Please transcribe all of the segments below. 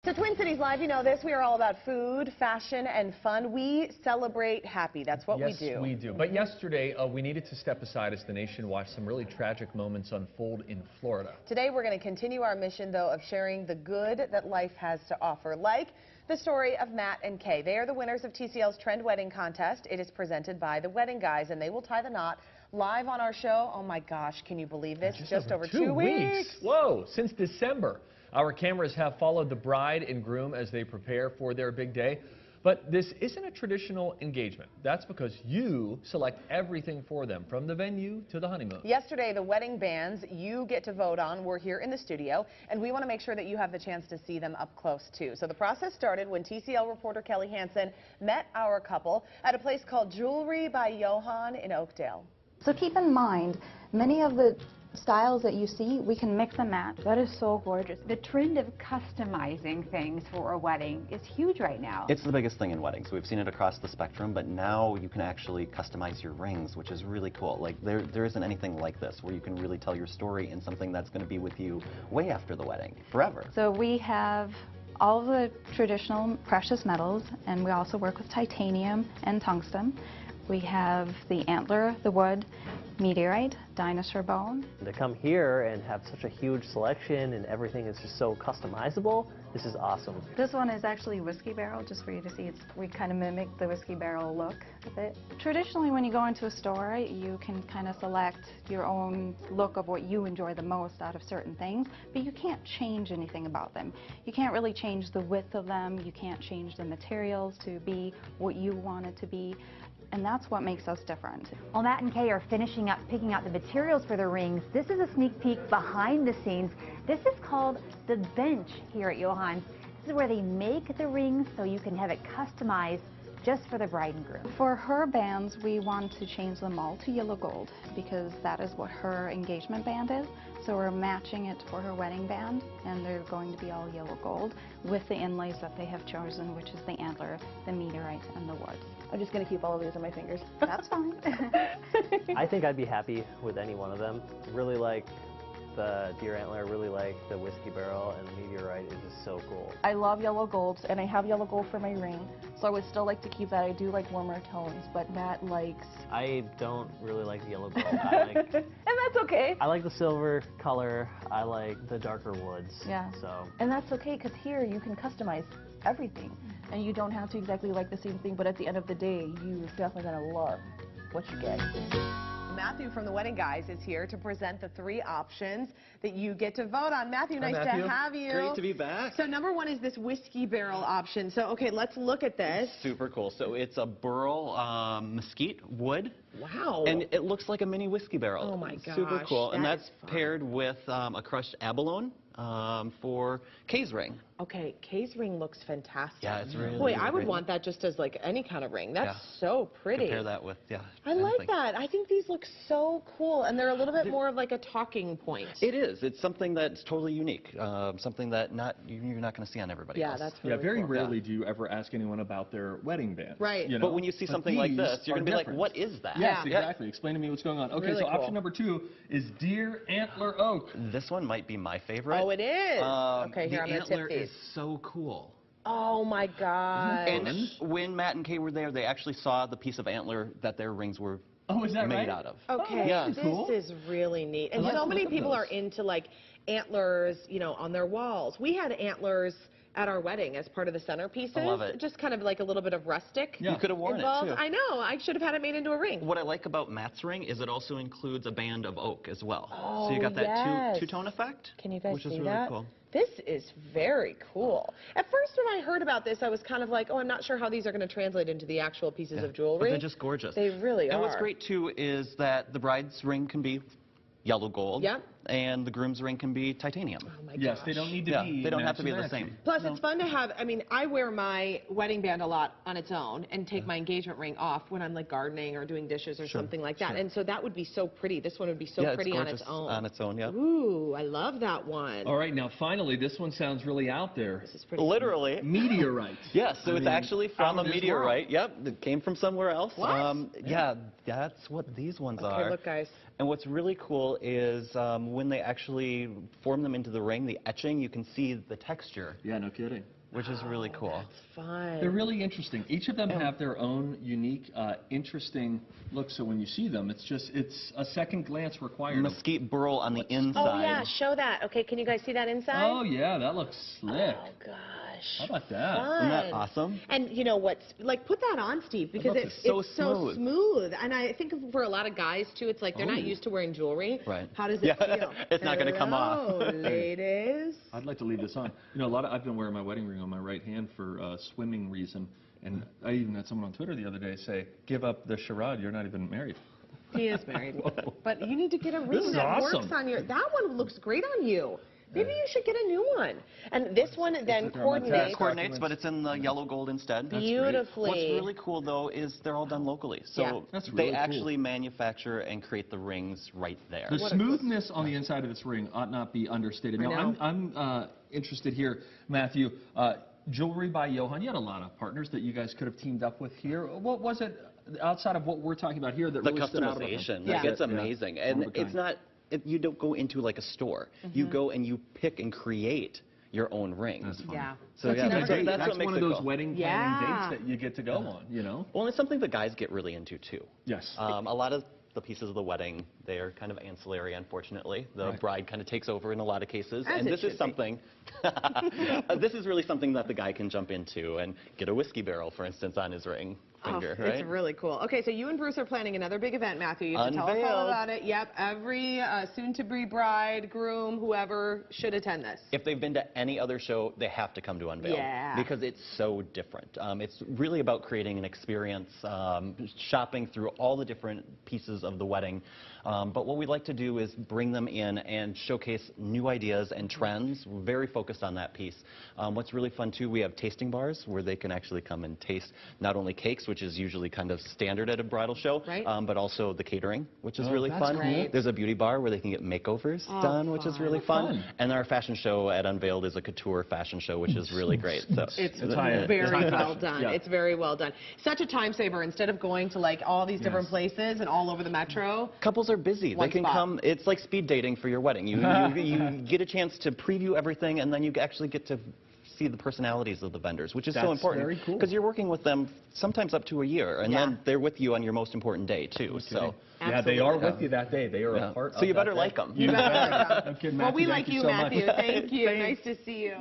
So Twin Cities Live, you know this, we are all about food, fashion, and fun. We celebrate happy. That's what we do. Yes, we do. But yesterday, we needed to step aside as the nation watched some really tragic moments unfold in Florida. Today, we're going to continue our mission, though, of sharing the good that life has to offer, like the story of Matt and Kay. They are the winners of TCL's Trend Wedding Contest. It is presented by the Wedding Guys, and they will tie the knot live on our show. Oh, my gosh, can you believe this? Just over 2 weeks. Whoa, since December. Our cameras have followed the bride and groom as they prepare for their big day. But this isn't a traditional engagement. That's because you select everything for them, from the venue to the honeymoon. Yesterday, the wedding bands you get to vote on were here in the studio, and we want to make sure that you have the chance to see them up close, too. So the process started when TCL reporter Kelly Hansen met our couple at a place called Jewelry by Johan in Oakdale. So keep in mind, many of the styles that you see, we can mix and match. That is so gorgeous. The trend of customizing things for a wedding is huge right now. It's the biggest thing in weddings. We've seen it across the spectrum, but now you can actually customize your rings, which is really cool. Like there isn't anything like this where you can really tell your story in something that's going to be with you way after the wedding, forever. So we have all the traditional precious metals, and we also work with titanium and tungsten. We have the antler, the wood, meteorite, dinosaur bone. To come here and have such a huge selection and everything is just so customizable, this is awesome. This one is actually whiskey barrel, just for you to see. We kind of mimic the whiskey barrel look of it. Traditionally, when you go into a store, you can kind of select your own look of what you enjoy the most out of certain things, but you can't change anything about them. You can't really change the width of them. You can't change the materials to be what you want it to be. And that's what makes us different. While Matt and Kay are finishing up picking out the materials for their rings, this is a sneak peek behind the scenes. This is called the bench here at Johann's. This is where they make the rings so you can have it customized just for the bride and groom. For her bands, we want to change them all to yellow gold because that is what her engagement band is. So we're matching it for her wedding band, and they're going to be all yellow gold with the inlays that they have chosen, which is the antler, the meteorite, and the wood. I'm just going to keep all of these on my fingers. That's fine. I think I'd be happy with any one of them. Really like the deer antler, really like the whiskey barrel, and the meteorite is just so cool. I love yellow golds, and I have yellow gold for my ring, so I would still like to keep that. I do like warmer tones, but Matt likes... I don't really like the yellow gold. And that's okay. I like the silver color. I like the darker woods. Yeah. So. And that's okay, because here you can customize everything, and you don't have to exactly like the same thing, but at the end of the day, you're definitely going to love what you get. Matthew from the Wedding Guys is here to present the 3 options that you get to vote on. Matthew, nice to have you. Great to be back. So number 1 is this whiskey barrel option. So, okay, let's look at this. Super cool. So it's a burl mesquite wood. Wow. And it looks like a mini whiskey barrel. Oh, my gosh. Super cool. And that's fun. paired with a crushed abalone for Kay's ring. Okay, Kay's ring looks fantastic. Yeah, it's really Boy, really I would great. want that just as like any kind of ring. That's Yeah. so pretty. Compare that with, yeah. I like anything. that. I think these look so cool, and they're a little bit more of like a talking point. It is. It's something that's totally unique. Something that you're not going to see on everybody else. That's really very cool. rarely do you ever ask anyone about their wedding band. Right. You know? But when you see something like this, you're going to be like, what is that? Yes, Yeah. exactly. Explain to me what's going on. Okay, Really so cool. option number 2 is deer antler oak. This one might be my favorite. Oh, it is. Okay, here, I'm going to The antler tip these. is so cool. Oh, my God. And when Matt and Kay were there, they actually saw the piece of antler that their rings were Oh, is that made right? out of. Okay, Yeah. this Cool. is really neat. And I like so the many look of people those. are into like antlers, you know, on their walls. We had antlers at our wedding as part of the centerpieces. I love it. Just kind of like a little bit of rustic. Yeah. You could have worn involved. it, too. I know. I should have had it made into a ring. What I like about Matt's ring is it also includes a band of oak as well. Oh, so you got that yes. two-tone effect. Can you guys which see is really that? Cool. This is very cool. At first, when I heard about this, I was kind of like, oh, I'm not sure how these are going to translate into the actual pieces of jewelry. But they're just gorgeous. They really are. And what's great, too, is that the bride's ring can be yellow gold. Yep. And the groom's ring can be titanium. Oh my Yes, gosh. they don't need to Yeah, be they don't have to be the matchy-matchy. same. Plus, it's fun to have, I mean, I wear my wedding band a lot on its own and take my engagement ring off when I'm like gardening or doing dishes or something like that. And so that would be so pretty. This one would be so Yeah, pretty it's on gorgeous its own. on its own, yeah. Ooh, I love that one. All right, now finally, this one sounds really out there. This is pretty. Literally. Meteorite. Yes, so it's actually from out a of this meteorite. Yep, it came from somewhere else. What? Yeah, that's what these ones Okay, are. look, guys. And what's really cool is when they actually form them into the ring, the etching, you can see the texture. Yeah, no kidding. which is really cool. Fun. They're really interesting. Each of them have their own unique, interesting look. So when you see them, it's a second glance required. Mesquite burl on the inside. Oh yeah, show that. Okay, can you guys see that inside? Oh yeah, that looks slick. Oh gosh. How about that? Fun. Isn't that awesome? And you know what's like, put that on, Steve, because love it's this. So so smooth. And I think for a lot of guys too, it's like they're not used to wearing jewelry. Right. How does it feel? It's not going to come off. Hello, ladies. I'd like to leave this on. You know, I've been wearing my wedding ring on my right hand for a swimming reason, and I even had someone on Twitter the other day say, "Give up the charade. You're not even married." He is married. But you need to get a ring is that awesome. works on your. That one looks great on you. Maybe you should get a new one. And this one then coordinates. It coordinates, but it's in the yellow gold instead. Beautifully. What's really cool, though, is they're all done locally. So Yeah. That's really they cool. actually manufacture and create the rings right there. The smoothness on the inside of this ring ought not be understated. Now, know. I'm interested here, Matthew. Jewelry by Johann. You had a lot of partners that you guys could have teamed up with here. What was it outside of what we're talking about here that The really stood out about them? customization, Yeah. like, it's amazing. One And of a kind. it's not, you don't go into like a store. You go and you pick and create your own rings. That's fun. Yeah. So That's, yeah, even a date. that's That's what makes one it of those cool. wedding planning Yeah. dates that you get to go on, you know? Well, and it's something the guys get really into too. Yes. A lot of the pieces of the wedding, they are kind of ancillary, unfortunately. The Right. bride kind of takes over in a lot of cases. As And it this should is be. something, this is really something that the guy can jump into and get a whiskey barrel, for instance, on his ring finger, Oh, right? It's really cool. Okay, so you and Bruce are planning another big event, Matthew. You have to tell us all Unveiled. about it. Yep, every soon-to-be bride, groom, whoever should attend this. If they've been to any other show, they have to come to Unveiled. Yeah. Because it's so different. It's really about creating an experience, shopping through all the different pieces of the wedding. But what we'd like to do is bring them in and showcase new ideas and trends. We're very focused on that piece. What's really fun, too, we have tasting bars where they can actually come and taste not only cakes, which is usually kind of standard at a bridal show, Right. but also the catering, which is Oh, really that's fun. great. There's a beauty bar where they can get makeovers done, which is really fun. Fun. And our fashion show at Unveiled is a couture fashion show, which is really great. So It's high-end. very It's high well fashion. done. Yeah. It's very well done. Such a time saver instead of going to like all these different Yes. places and all over the metro. couples are busy. One They can spot. come. It's like speed dating for your wedding. You get a chance to preview everything, and then you actually get to see the personalities of the vendors, which is so That's important very cool. because you're working with them sometimes up to a year, and Yeah. then they're with you on your most important day too. So. Yeah, they are Absolutely. with you that day. They are Yeah. a part of So you that better day. like them. You better. I'm kidding, Well, we Matthew. like Thank you, so much. Matthew. Thank you. Nice to see you.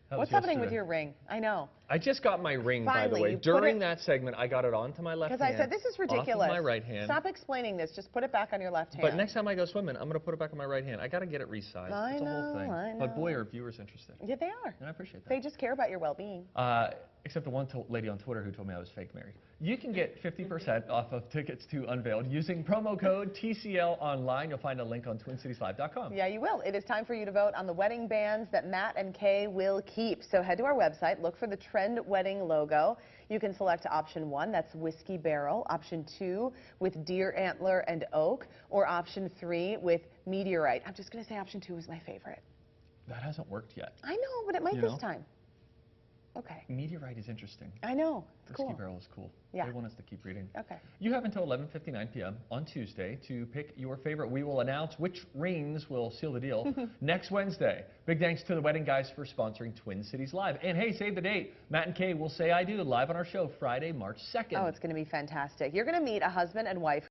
That was What's happening with yesterday. your ring? I know. I just got my ring, by the Finally, way. you put During it- that segment, I got it onto my left hand. Because I said, this is ridiculous. Off of my right hand. Stop explaining this. Just put it back on your left hand. But next time I go swimming, I'm going to put it back on my right hand. I got to get it resized. I It's a whole know, thing. I But boy, know. are viewers interested. Yeah, they are. And I appreciate that. They just care about your well-being. Except the one lady on Twitter who told me I was fake married. You can get 50% off of tickets to Unveiled using promo code TCL online. You'll find a link on TwinCitiesLive.com. Yeah, you will. It is time for you to vote on the wedding bands that Matt and Kay will keep. So head to our website, look for the Trend Wedding logo. You can select option 1, that's Whiskey Barrel, option 2 with Deer Antler and Oak, or option 3 with Meteorite. I'm just going to say option 2 is my favorite. That hasn't worked yet. I know, but it might You this know? time. Okay. Meteorite is interesting. I know. It's Whiskey cool. Barrel is cool. Yeah. They want us to keep reading. Okay. You have until 11:59 p.m. on Tuesday to pick your favorite. We will announce which rings will seal the deal next Wednesday. Big thanks to the Wedding Guys for sponsoring Twin Cities Live. And hey, save the date. Matt and Kay will say I do live on our show Friday, March 2nd. Oh, it's going to be fantastic. You're going to meet a husband and wife